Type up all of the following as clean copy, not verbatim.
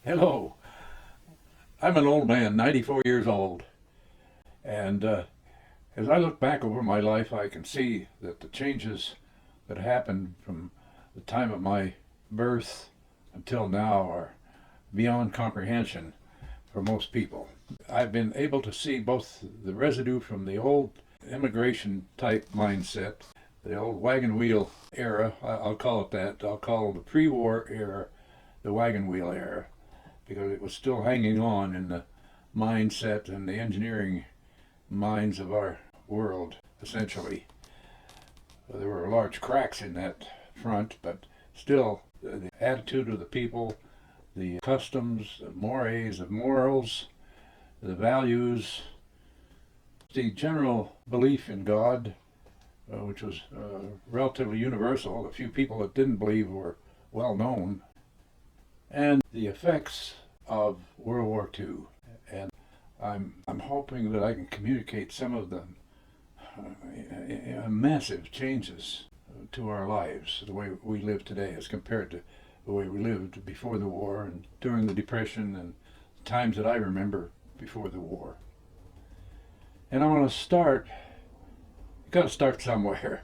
Hello. I'm an old man, 94 years old, and as I look back over my life, I can see that the changes that happened from the time of my birth until now are beyond comprehension for most people. I've been able to see both the residue from the old immigration type mindset, the old wagon wheel era, I'll call it that, I'll call the pre-war era the wagon wheel era, because it was still hanging on in the mindset and the engineering minds of our world, essentially. There were large cracks in that front, but still, the attitude of the people, the customs, the mores, the morals, the values, the general belief in God, which was relatively universal. The few people that didn't believe were well known, and the effects of World War II. And I'm hoping that I can communicate some of the massive changes to our lives, the way we live today as compared to the way we lived before the war and during the Depression and the times that I remember before the war. And I want to start, you got to start somewhere.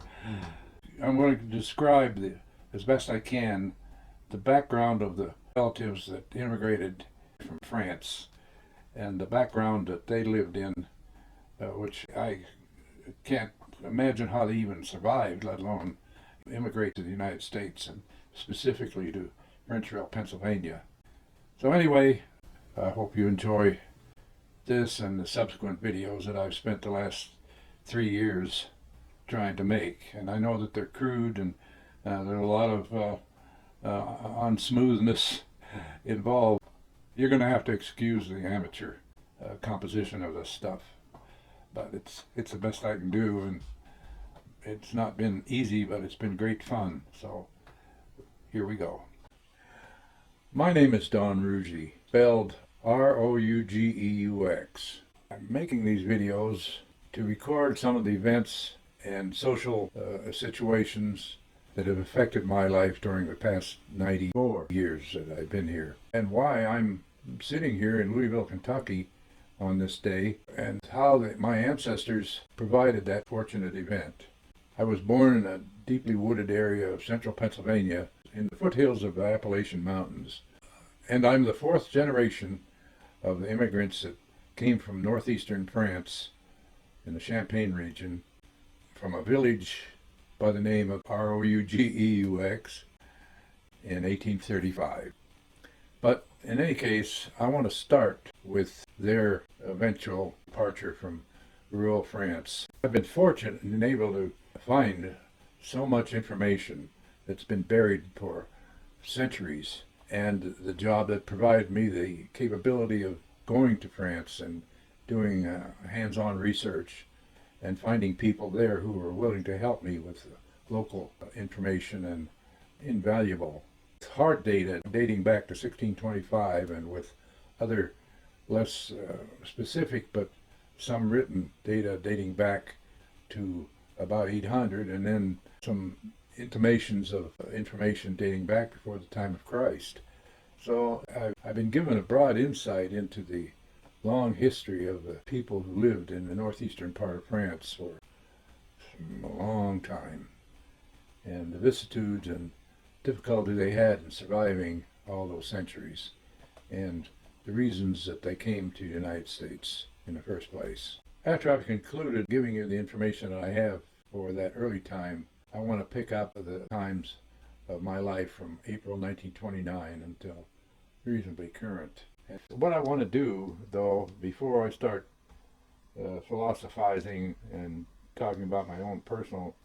I'm going to describe as best I can the background of the relatives that immigrated from France and the background that they lived in, which I can't imagine how they even survived, let alone immigrate to the United States and specifically to Frenchville, Pennsylvania. So anyway, I hope you enjoy this and the subsequent videos that I've spent the last 3 years trying to make. And I know that they're crude and there are a lot of unsmoothness involved. You're going to have to excuse the amateur composition of this stuff, but it's the best I can do, and it's not been easy, but it's been great fun. So here we go. My name is Don Ruggie, spelled Rougeux. I'm making these videos to record some of the events and social situations that have affected my life during the past 94 years that I've been here, and why I'm sitting here in Louisville, Kentucky on this day, and how my ancestors provided that fortunate event. I was born in a deeply wooded area of central Pennsylvania in the foothills of the Appalachian Mountains, and I'm the fourth generation of the immigrants that came from northeastern France in the Champagne region, from a village by the name of Rougeux in 1835. But in any case, I want to start with their eventual departure from rural France. I've been fortunate and able to find so much information that's been buried for centuries, and the job that provided me the capability of going to France and doing hands-on research and finding people there who were willing to help me with local information and invaluable hard data dating back to 1625, and with other less specific but some written data dating back to about 800, and then some intimations of information dating back before the time of Christ. So I've been given a broad insight into the long history of the people who lived in the northeastern part of France for a long time, and the vicissitudes and difficulty they had in surviving all those centuries, and the reasons that they came to the United States in the first place. After I've concluded giving you the information that I have for that early time, I want to pick up the times of my life from April 1929 until reasonably current. And what I want to do, though, before I start philosophizing and talking about my own personal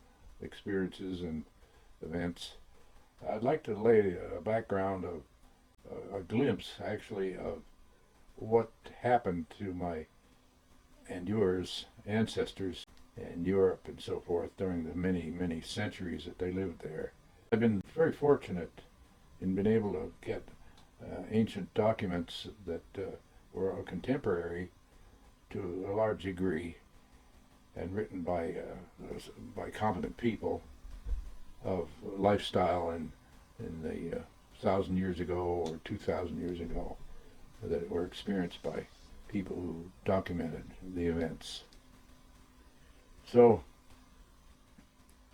experiences and events, I'd like to lay a background of a glimpse, actually, of what happened to my and yours ancestors in Europe and so forth during the many, many centuries that they lived there. I've been very fortunate in being able to get ancient documents that were contemporary to a large degree and written by competent people of lifestyle in the 1,000 years ago or 2,000 years ago. that were experienced by people who documented the events. So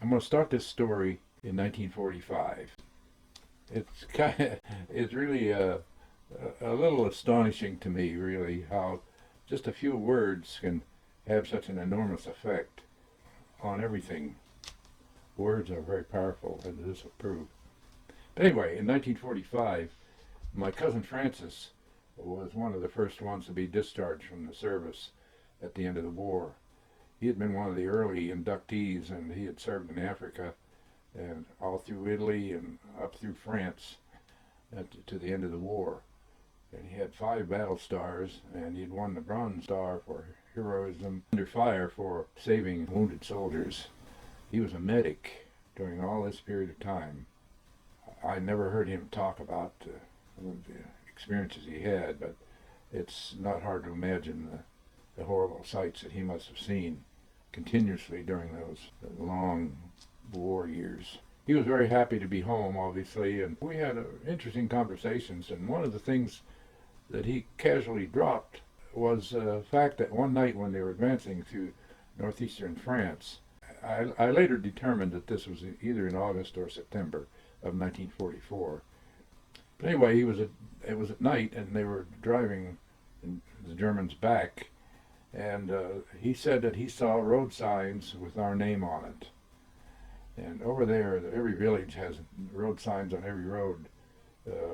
I'm going to start this story in 1945. It's really a little astonishing to me, really, how just a few words can have such an enormous effect on everything. Words are very powerful, and this will prove. But anyway, in 1945, my cousin Francis was one of the first ones to be discharged from the service at the end of the war. He had been one of the early inductees, and he had served in Africa and all through Italy and up through France to the end of the war. And he had 5 battle stars, and he had won the Bronze Star for heroism under fire for saving wounded soldiers. He was a medic during all this period of time. I never heard him talk about the experiences he had, but it's not hard to imagine the horrible sights that he must have seen continuously during those long war years. He was very happy to be home, obviously, and we had interesting conversations, and one of the things that he casually dropped was the fact that one night when they were advancing through northeastern France, I later determined that this was either in August or September of 1944. But anyway, it was at night, and they were driving the Germans back, and he said that he saw road signs with our name on it. And over there, every village has road signs on every road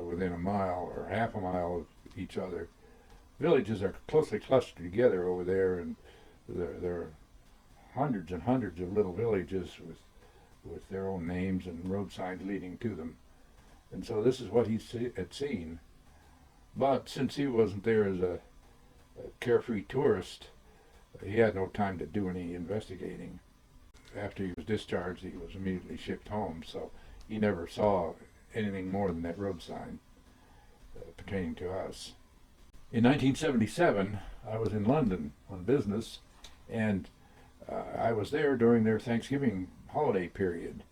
within a mile or half a mile of each other. Villages are closely clustered together over there, and there are hundreds and hundreds of little villages with their own names and road signs leading to them. And so this is what he had seen. But since he wasn't there as a carefree tourist, he had no time to do any investigating. After he was discharged, he was immediately shipped home, so he never saw anything more than that road sign pertaining to us. In 1977, I was in London on business, and I was there during their Thanksgiving holiday period.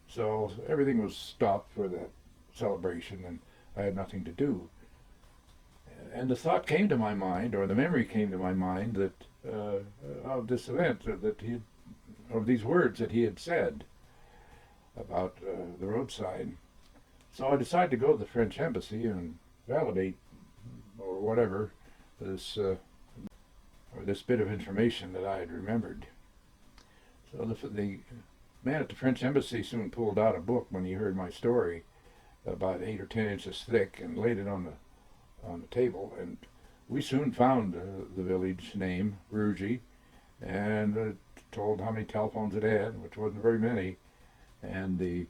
So everything was stopped for that celebration, and I had nothing to do. And the thought came to my mind, or the memory came to my mind, that of this event, of these words that he had said about the roadside. So I decided to go to the French embassy and validate, or whatever, this bit of information that I had remembered. So the man at the French embassy soon pulled out a book when he heard my story, about 8 or 10 inches thick, and laid it on the table. And we soon found the village name, Rugy, and told how many telephones it had, which wasn't very many, and the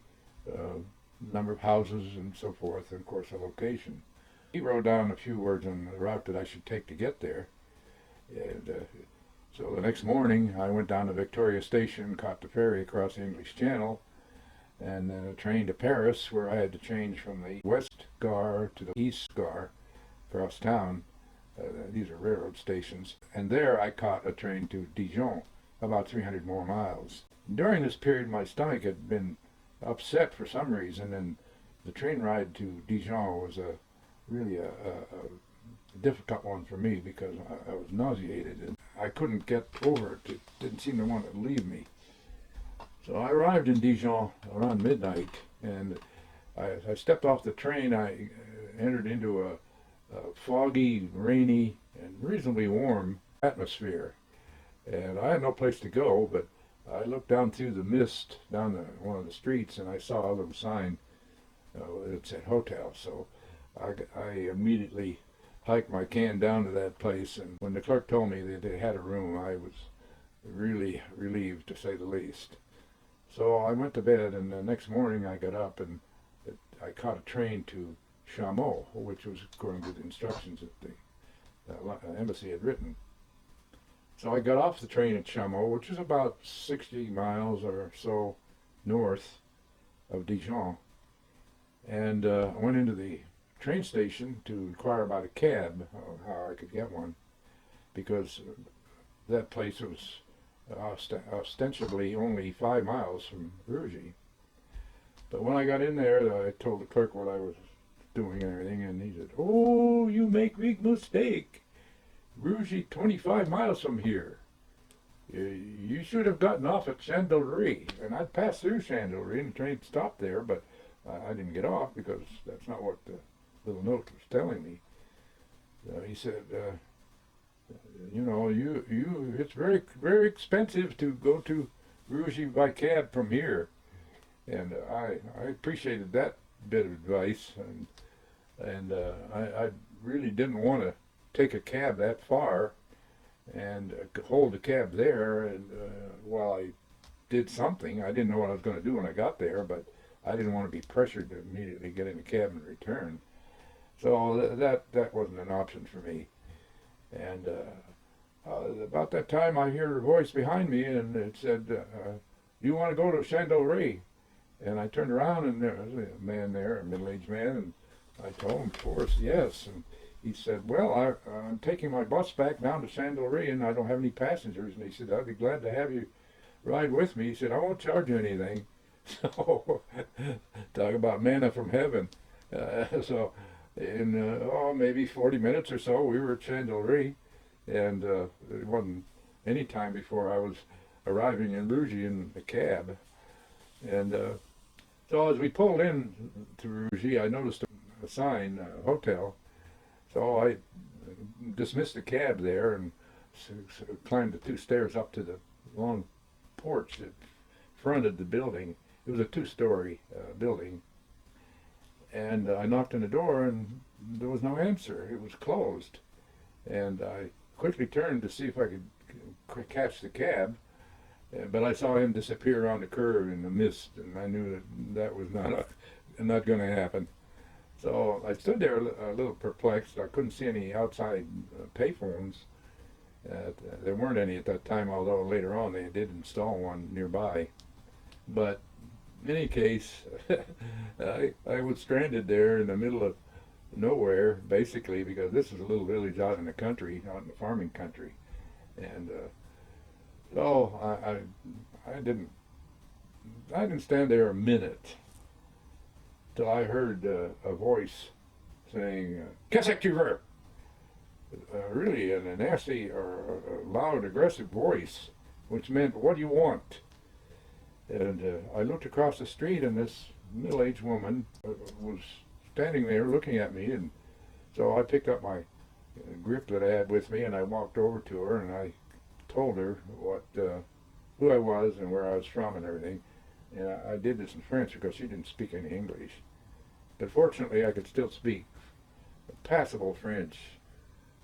number of houses and so forth, and of course the location. He wrote down a few words on the route that I should take to get there. And so the next morning I went down to Victoria Station, caught the ferry across the English Channel, and then a train to Paris, where I had to change from the West Gare to the East Gare across town. These are railroad stations. And there I caught a train to Dijon, about 300 more miles. During this period, my stomach had been upset for some reason, and the train ride to Dijon was really a difficult one for me because I was nauseated and I couldn't get over it. It didn't seem to want to leave me. So I arrived in Dijon around midnight, and I stepped off the train. I entered into a foggy, rainy, and reasonably warm atmosphere. And I had no place to go, but I looked down through the mist down one of the streets, and I saw a little sign that said hotel. So I immediately hiked my can down to that place, and when the clerk told me that they had a room, I was really relieved, to say the least. So I went to bed, and the next morning I got up and I caught a train to Chameau, which was according to the instructions that the embassy had written. So I got off the train at Chameau, which is about 60 miles or so north of Dijon, and I went into the train station to inquire about a cab, how I could get one, because that place was ostensibly only 5 miles from Rugy. But when I got in there, I told the clerk what I was doing and everything, and he said, "Oh, you make big mistake. Rouge 25 miles from here. You should have gotten off at Chandelry." And I'd passed through Chandelry, and the train stopped there, but I didn't get off because that's not what the little note was telling me. He said, it's very, very expensive to go to Rouge by cab from here. And I appreciated that bit of advice, and I really didn't want to take a cab that far and hold the cab there, and while I did something. I didn't know what I was going to do when I got there, but I didn't want to be pressured to immediately get in the cab and return. So that wasn't an option for me. And about that time, I hear a voice behind me, and it said, "Do you want to go to Chandelry?" And I turned around, and there was a man there, a middle-aged man, and I told him, of course, yes. And he said, "Well, I'm taking my bus back down to Chandelry, and I don't have any passengers." And he said, "I'd be glad to have you ride with me." He said, "I won't charge you anything." So, talk about manna from heaven. So, in maybe 40 minutes or so, we were at Chandelry, and it wasn't any time before I was arriving in Rouge in the cab. And so as we pulled in to Rouge, I noticed a sign, hotel. So I dismissed the cab there and climbed the 2 stairs up to the long porch that fronted the building. It was a 2-story building. And I knocked on the door, and there was no answer. It was closed. And I quickly turned to see if I could catch the cab, but I saw him disappear around the curve in the mist, and I knew that was not going to happen. So I stood there a little perplexed. I couldn't see any outside payphones. There weren't any at that time, although later on they did install one nearby. But in any case, I was stranded there in the middle of nowhere, basically, because this is a little village out in the country, out in the farming country. And so I didn't stand there a minute till I heard a voice saying, "Qu'est-ce que tu veux?" Really in a nasty or a loud, aggressive voice, which meant, "What do you want?" And I looked across the street, and this middle-aged woman was standing there looking at me, and so I picked up my grip that I had with me, and I walked over to her, and I told her who I was and where I was from and everything. And I did this in French because she didn't speak any English. But fortunately, I could still speak passable French.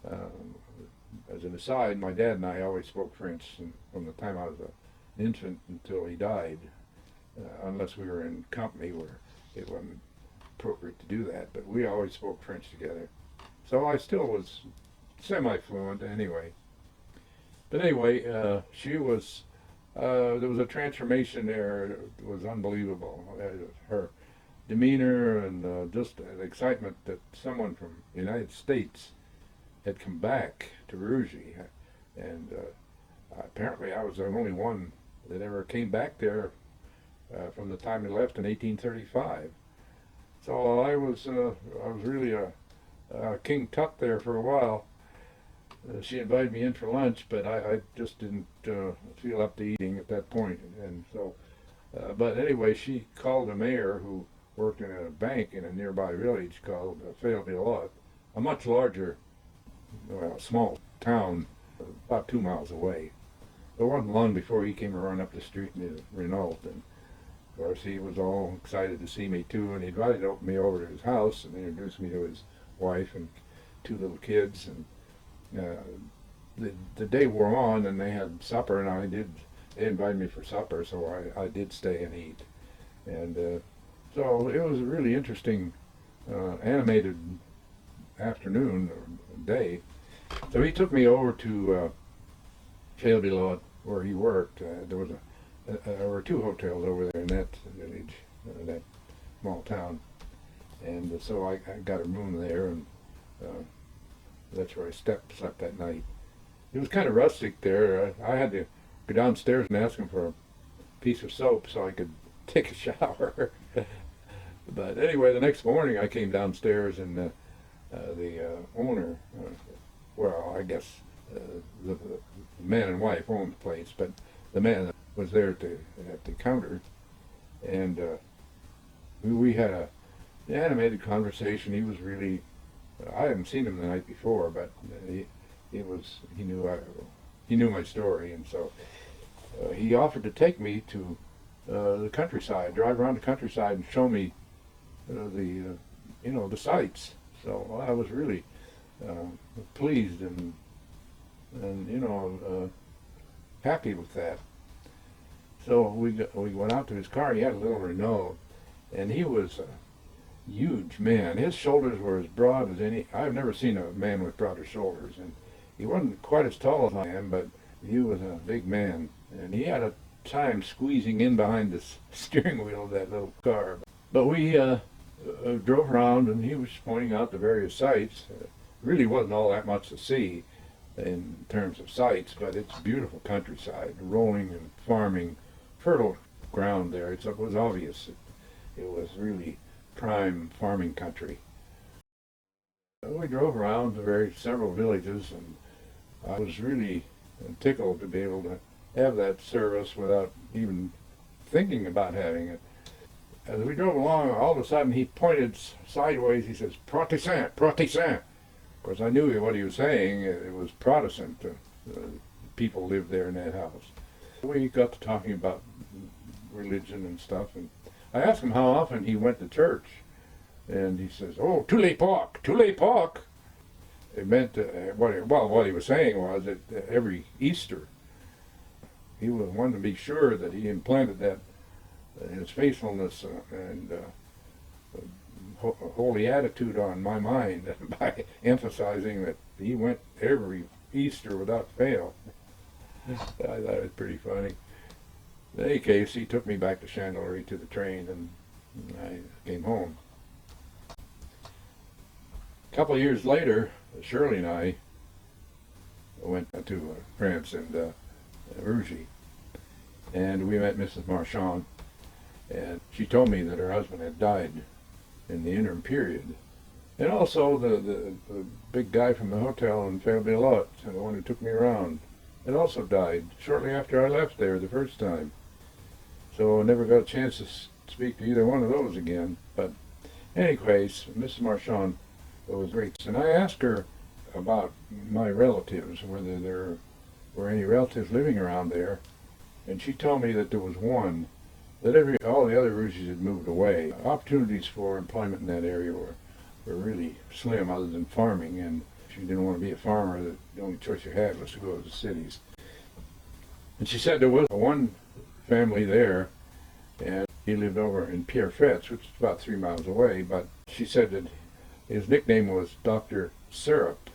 As an aside, my dad and I always spoke French from the time I was an infant until he died, unless we were in company where it wasn't appropriate to do that. But we always spoke French together. So I still was semi-fluent anyway. But anyway, there was a transformation there. It was unbelievable. Her demeanor and just the excitement that someone from the United States had come back to Rouge. And apparently I was the only one that ever came back there from the time he left in 1835. So I was really a King Tut there for a while. She invited me in for lunch, but I just didn't feel up to eating at that point. And so, but anyway, she called the mayor, who worked in a bank in a nearby village called Fayette-Villot, a much larger, small town, about 2 miles away. It wasn't long before he came around up the street in his Renault, and of course he was all excited to see me too, and he invited me over to his house and introduced me to his wife and 2 little kids. And the day wore on, and they had supper, and they invited me for supper, so I did stay and eat. And so it was a really interesting, animated afternoon or day. So he took me over to Fayette-Villot, where he worked. There were 2 hotels over there in that village, that small town. And so I got a room there, and that's where I slept that night. It was kind of rustic there. I had to go downstairs and ask him for a piece of soap so I could take a shower. But anyway, the next morning I came downstairs and the owner, well, I guess uh, the man and wife owned the place, but the man was there at the counter, and we had a animated conversation. He was really, I hadn't seen him the night before, but he knew my story, and so he offered to take me to the countryside, drive around the countryside and show me the sights. So I was really pleased and happy with that. So we went out to his car. He had a little Renault, and he was a huge man. His shoulders were as broad as any. I've never seen a man with broader shoulders, and he wasn't quite as tall as I am, but he was a big man, and he had a time squeezing in behind the steering wheel of that little car. But we drove around, and he was pointing out the various sights. Really wasn't all that much to see in terms of sights, but it's beautiful countryside, rolling and farming, fertile ground there. It was obvious it was really prime farming country. We drove around to several villages, and I was really tickled to be able to have that service without even thinking about having it. As we drove along, all of a sudden he pointed sideways. He says, "Protestant, Protestant." Of course, I knew what he was saying. It was Protestant. People lived there in that house. We got to talking about religion and stuff, and I asked him how often he went to church, and he says, "Oh, tous les Pâques." It meant, what he was saying was that every Easter, he wanted to be sure that he implanted that his faithfulness and holy attitude on my mind by emphasizing that he went every Easter without fail. I thought it was pretty funny. In any case, he took me back to Chandelier to the train, and I came home. A couple of years later, Shirley and I went to France and Rougy, and we met Mrs. Marchand, and she told me that her husband had died in the interim period. And also the big guy from the hotel in Fère-Bellotte, the one who took me around, had also died shortly after I left there the first time. So I never got a chance to speak to either one of those again. But anyways, Mrs. Marchand was great. And I asked her about my relatives, whether there were any relatives living around there. And she told me that there was one, that all the other Rougies had moved away. Opportunities for employment in that area were really slim other than farming, and if you didn't want to be a farmer, the only choice you had was to go to the cities. And she said there was one family there, and he lived over in Pierrefitte, which is about 3 miles away, but she said that his nickname was Dr. Syrup.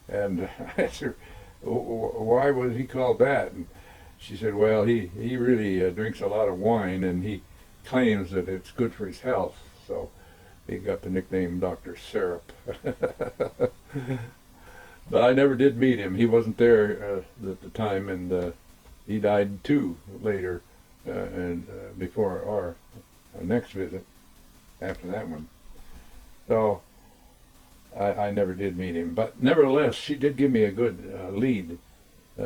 And I asked her, why was he called that? And she said, well, he really drinks a lot of wine, and he claims that it's good for his health, so he got the nickname Dr. Syrup. But I never did meet him. He wasn't there at the time, and he died too later, and before our next visit, after that one. So I never did meet him. But nevertheless, she did give me a good lead.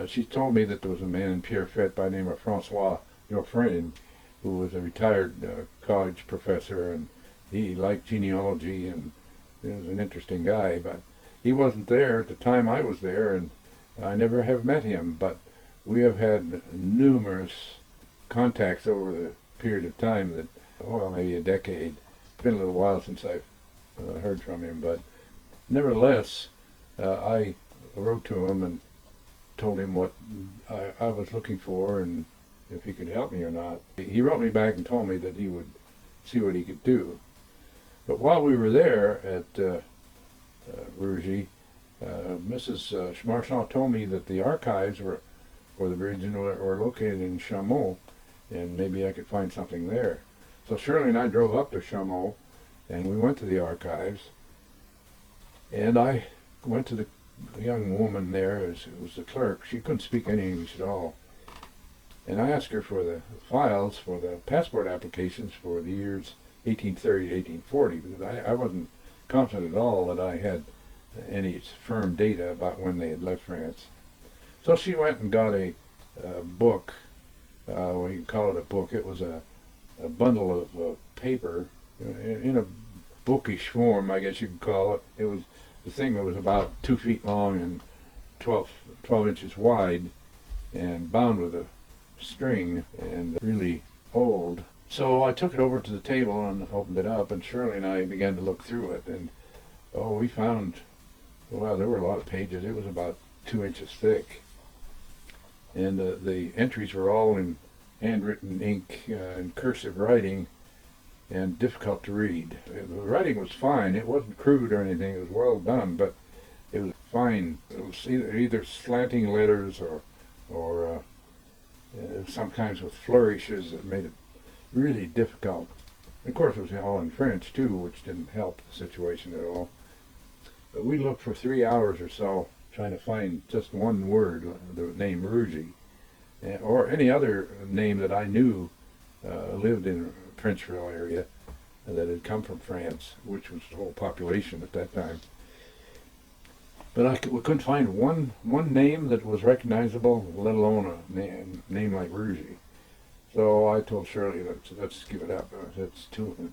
She told me that there was a man in Pierrefitte by the name of Francois Geoffrin, who was a retired college professor, and he liked genealogy, and he was an interesting guy. But he wasn't there at the time I was there, and I never have met him. But we have had numerous contacts over the period of time that, well, maybe a decade. It's been a little while since I've heard from him, but nevertheless, I wrote to him and told him what I was looking for and if he could help me or not. He wrote me back and told me that he would see what he could do. But while we were there at Rougy, Mrs. Marchand told me that the archives for the region were located in Chaumont, and maybe I could find something there. So Shirley and I drove up to Chaumont, and we went to the archives, and I went to the young woman there who was the clerk. She couldn't speak any English at all. And I asked her for the files for the passport applications for the years 1830 to 1840, because I wasn't confident at all that I had any firm data about when they had left France. So she went and got a book. We can call it a book. It was a bundle of paper in a bookish form, I guess you could call it. It was the thing that was about 2 feet long and 12 inches wide, and bound with a string, and really old. So I took it over to the table and opened it up, and Shirley and I began to look through it, and we found, well, there were a lot of pages. It was about 2 inches thick, and the entries were all in handwritten ink and cursive writing, and difficult to read. The writing was fine. It wasn't crude or anything. It was well done, but it was fine. It was either slanting letters or sometimes with flourishes that made it really difficult. Of course, it was all in French too, which didn't help the situation at all. But we looked for 3 hours or so trying to find just one word, the name Rougy, or any other name that I knew lived in Frenchville area that had come from France, which was the whole population at that time. But we couldn't find one name that was recognizable, let alone a name like Rougy. So I told Shirley, let's give it up. It's too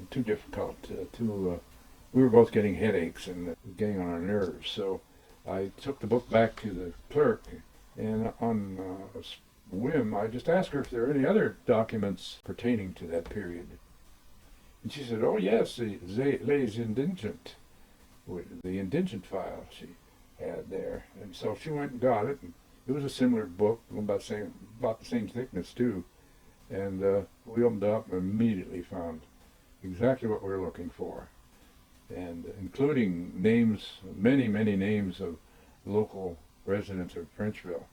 difficult. We were both getting headaches and getting on our nerves. So I took the book back to the clerk, and on a whim, I just asked her if there were any other documents pertaining to that period. And she said, "Oh yes, les indigents." The indigent file she had there, and so she went and got it. And it was a similar book, about the same thickness too, and we opened it up and immediately found exactly what we were looking for, and including names, many names of local residents of Frenchville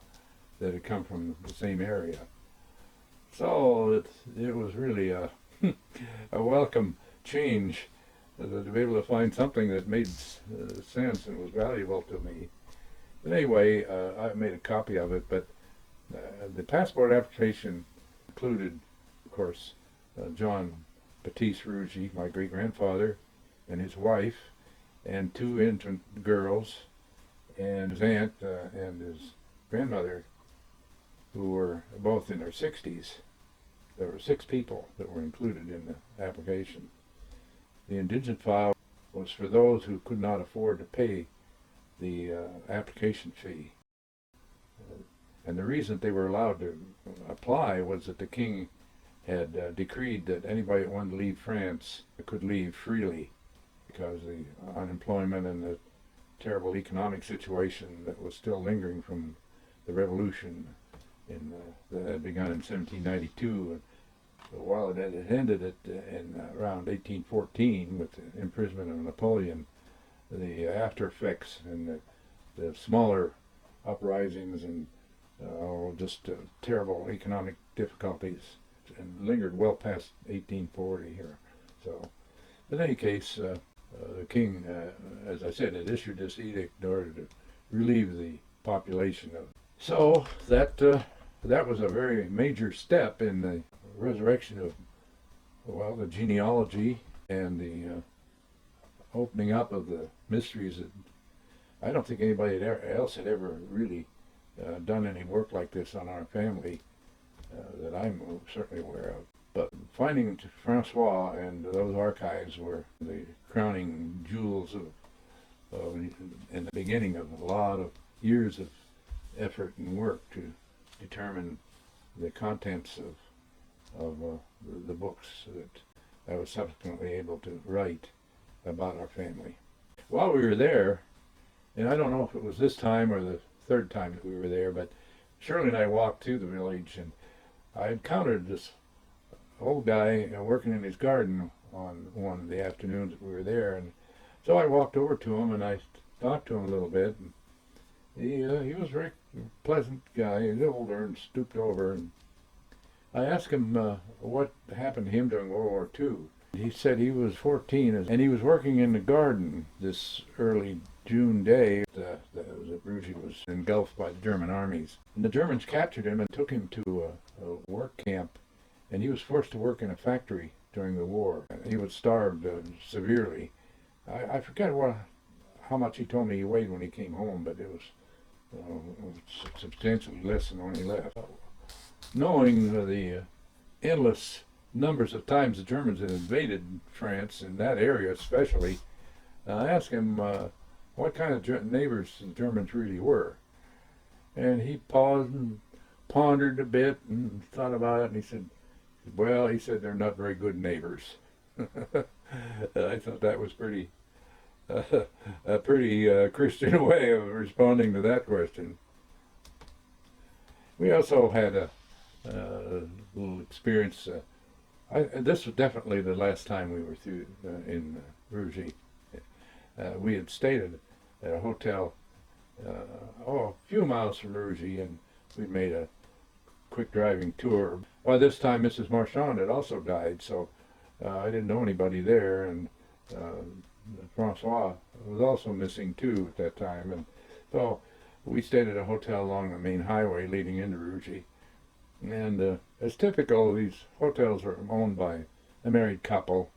that had come from the same area. So it was really a welcome change to be able to find something that made sense and was valuable to me. But anyway, I made a copy of it, but the passport application included, of course, John Baptiste Rougy, my great-grandfather, and his wife, and 2 infant girls, and his aunt and his grandmother, who were both in their 60s. There were 6 people that were included in the application. The indigent file was for those who could not afford to pay the application fee. And the reason they were allowed to apply was that the king had decreed that anybody that wanted to leave France could leave freely, because the unemployment and the terrible economic situation that was still lingering from the revolution that had begun in 1792. While it had ended in around 1814 with the imprisonment of Napoleon, the after effects and the smaller uprisings and just terrible economic difficulties and lingered well past 1840 here. So, in any case, the king, as I said, had issued this edict in order to relieve the population of. So that was a very major step in the resurrection of, well, the genealogy and the opening up of the mysteries that I don't think anybody else had ever really done any work like this on our family that I'm certainly aware of. But finding Francois and those archives were the crowning jewels in the beginning of a lot of years of effort and work to determine the contents of the books that I was subsequently able to write about our family. While we were there, and I don't know if it was this time or the third time that we were there, but Shirley and I walked through the village, and I encountered this old guy working in his garden on one of the afternoons that we were there, and so I walked over to him and I talked to him a little bit, and he was a very pleasant guy. He was older and stooped over, and I asked him what happened to him during World War II. He said he was 14 and he was working in the garden this early June day that Rougy was engulfed by the German armies. And the Germans captured him and took him to a work camp and he was forced to work in a factory during the war. He was starved severely. I forget how much he told me he weighed when he came home, but it was substantially less than when he left. Knowing the endless numbers of times the Germans had invaded France, in that area especially, I asked him what kind of neighbors the Germans really were. And he paused and pondered a bit and thought about it, and he said, well, he said, they're not very good neighbors. I thought that was a pretty Christian way of responding to that question. We also had a little experience. This was definitely the last time we were through in Rugey. We had stayed at a hotel a few miles from Rugey, and we made a quick driving tour. By this time, Mrs. Marchand had also died, so I didn't know anybody there, and Francois was also missing too at that time, and so we stayed at a hotel along the main highway leading into Rugey. And as typical, these hotels are owned by a married couple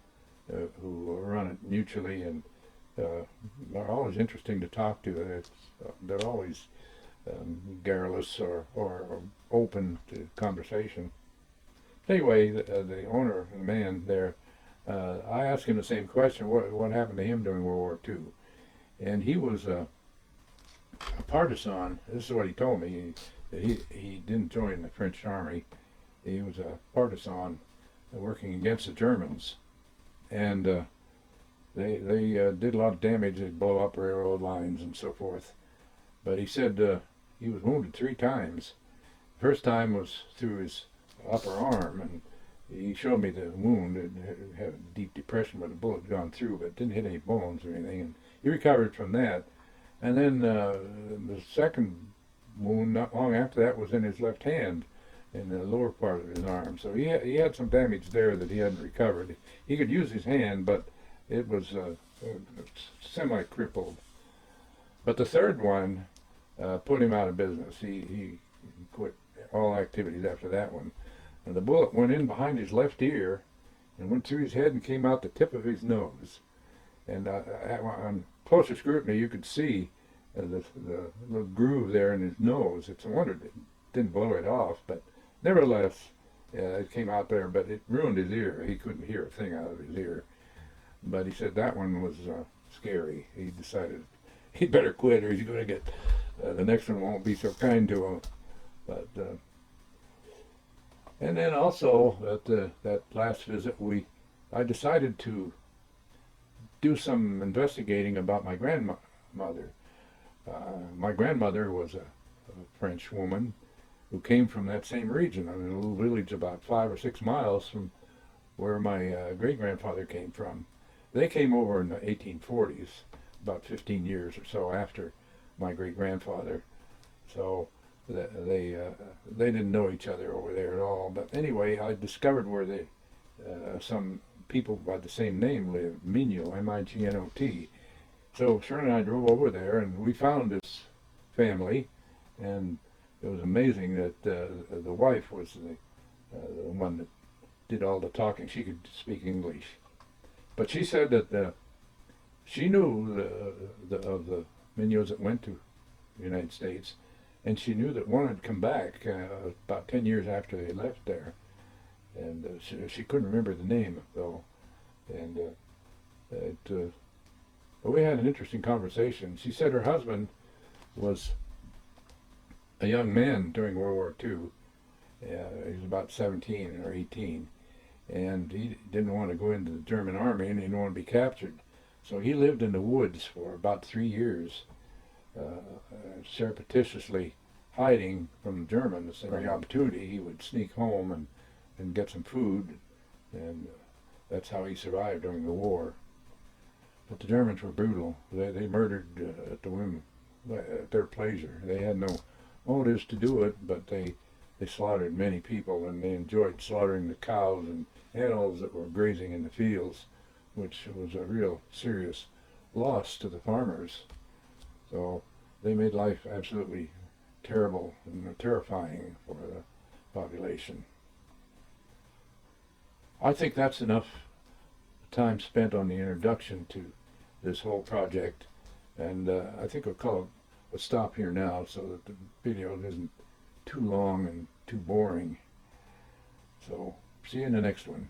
who run it mutually, and are always interesting to talk to. They're always garrulous or open to conversation. Anyway, the owner, the man there, I asked him the same question, what happened to him during World War II? And he was a partisan. This is what he told me. He didn't join the French army. He was a partisan working against the Germans. And they did a lot of damage. They blow up railroad lines and so forth. But he said he was wounded 3 times. First time was through his upper arm, and he showed me the wound. It had a deep depression where the bullet had gone through, but it didn't hit any bones or anything. And he recovered from that. And then the second wound, not long after that, was in his left hand, in the lower part of his arm. So he had some damage there that he hadn't recovered. He could use his hand, but it was semi-crippled. But the third one put him out of business. He quit all activities after that one. And the bullet went in behind his left ear and went through his head and came out the tip of his nose. And on closer scrutiny, you could see the little groove there in his nose. It's a wonder it didn't blow it off, but nevertheless, it came out there, but it ruined his ear. He couldn't hear a thing out of his ear. But he said that one was scary. He decided he'd better quit, or he's going to get, the next one won't be so kind to him. But and then also at that last visit, I decided to do some investigating about my grandmother. My grandmother was a French woman who came from that same region, a little village about 5 or 6 miles from where my great-grandfather came from. They came over in the 1840s, about 15 years or so after my great-grandfather. So they didn't know each other over there at all. But anyway, I discovered where some people by the same name lived, Mignot, M-I-G-N-O-T. So Sharon and I drove over there, and we found this family, and it was amazing that the wife was the one that did all the talking. She could speak English. But she said that she knew of the Mignots that went to the United States, and she knew that one had come back about 10 years after they left there, and she couldn't remember the name though. And we had an interesting conversation. She said her husband was a young man during World War II. He was about 17 or 18, and he didn't want to go into the German army, and he didn't want to be captured. So he lived in the woods for about 3 years, surreptitiously hiding from the Germans. Every opportunity he would sneak home and get some food, and that's how he survived during the war. But the Germans were brutal. They murdered at the whim, at their pleasure. They had no motives to do it, but they slaughtered many people, and they enjoyed slaughtering the cows and animals that were grazing in the fields, which was a real serious loss to the farmers. So they made life absolutely terrible and terrifying for the population. I think that's enough time spent on the introduction to this whole project, and I think we'll call it a stop here now so that the video isn't too long and too boring. So, see you in the next one.